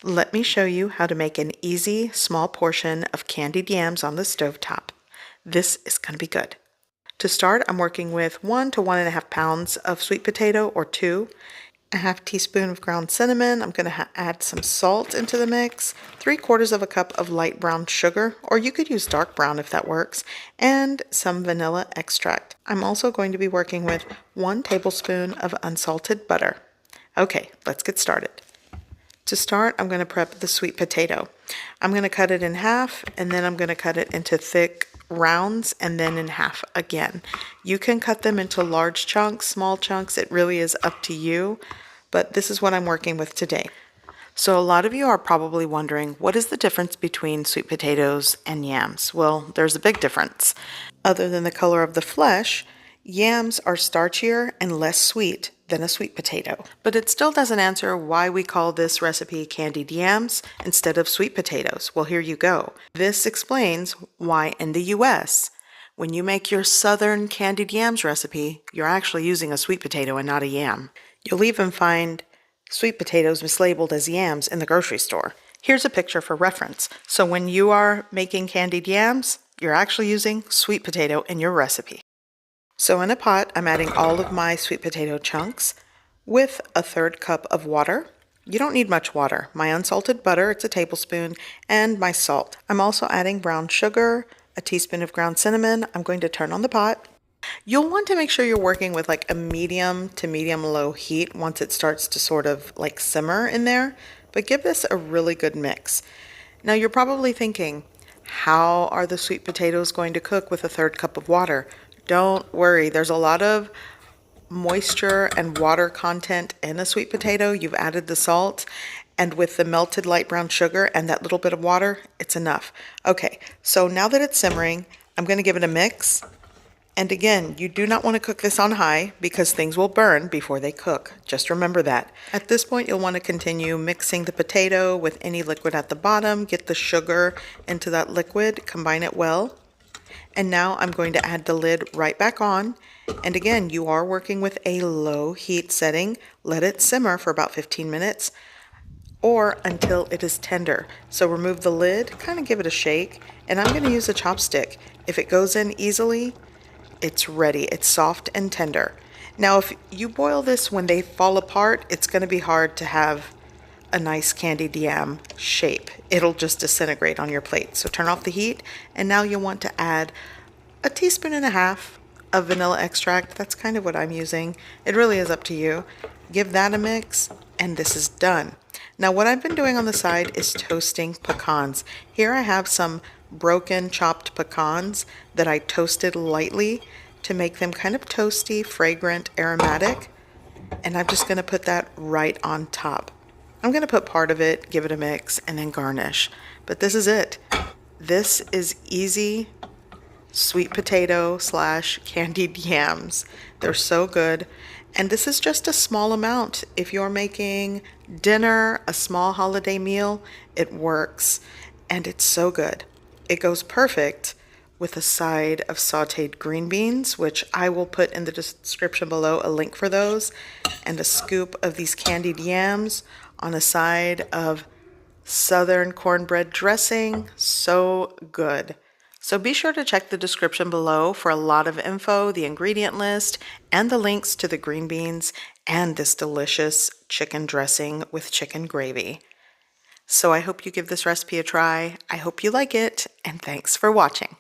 Let me show you how to make an easy, small portion of candied yams on the stovetop. This is going to be good. To start, I'm working with 1 to 1.5 pounds of sweet potato or 2, a half teaspoon of ground cinnamon. I'm going to add some salt into the mix, 3/4 of a cup of light brown sugar, or you could use dark brown if that works, and some vanilla extract. I'm also going to be working with 1 tablespoon of unsalted butter. Okay, let's get started. To start, I'm going to prep the sweet potato. I'm going to cut it in half, and then I'm going to cut it into thick rounds and then in half again. You can cut them into large chunks, small chunks. It really is up to you, but this is what I'm working with today. So a lot of you are probably wondering, what is the difference between sweet potatoes and yams? Well, there's a big difference. Other than the color of the flesh, yams are starchier and less sweet than a sweet potato. But it still doesn't answer why we call this recipe candied yams instead of sweet potatoes. Well, here you go. This explains why in the US, when you make your southern candied yams recipe, you're actually using a sweet potato and not a yam. You'll even find sweet potatoes mislabeled as yams in the grocery store. Here's a picture for reference. So when you are making candied yams, you're actually using sweet potato in your recipe. So in a pot, I'm adding all of my sweet potato chunks with a 1/3 cup of water. You don't need much water. My unsalted butter, it's a tablespoon, and my salt. I'm also adding brown sugar, a teaspoon of ground cinnamon. I'm going to turn on the pot. You'll want to make sure you're working with like a medium to medium low heat once it starts to sort of like simmer in there, but give this a really good mix. Now you're probably thinking, how are the sweet potatoes going to cook with a 1/3 cup of water? Don't worry, there's a lot of moisture and water content in a sweet potato. You've added the salt, and with the melted light brown sugar and that little bit of water, it's enough. Okay, so now that it's simmering, I'm going to give it a mix. And again, you do not want to cook this on high because things will burn before they cook. Just remember that. At this point, you'll want to continue mixing the potato with any liquid at the bottom. Get the sugar into that liquid, combine it well. And now I'm going to add the lid right back on. And again, you are working with a low heat setting. Let it simmer for about 15 minutes or until it is tender. So remove the lid, kind of give it a shake, and I'm going to use a chopstick. If it goes in easily, it's ready. It's soft and tender. Now, if you boil this when they fall apart, it's going to be hard to have a nice candied yam shape. It'll just disintegrate on your plate. So turn off the heat, and now you'll want to add a teaspoon and a half of vanilla extract. That's kind of what I'm using. It really is up to you. Give that a mix, and this is done. Now what I've been doing on the side is toasting pecans. Here I have some broken chopped pecans that I toasted lightly to make them kind of toasty, fragrant, aromatic. And I'm just going to put that right on top. I'm going to put part of it, give it a mix, and then garnish. But this is it. This is easy sweet potato / candied yams. They're so good. And this is just a small amount. If you're making dinner, a small holiday meal, it works. And it's so good. It goes perfect with a side of sauteed green beans, which I will put in the description below a link for those, and a scoop of these candied yams on a side of southern cornbread dressing. So good. So be sure to check the description below for a lot of info, the ingredient list, and the links to the green beans and this delicious chicken dressing with chicken gravy. So I hope you give this recipe a try. I hope you like it, and thanks for watching.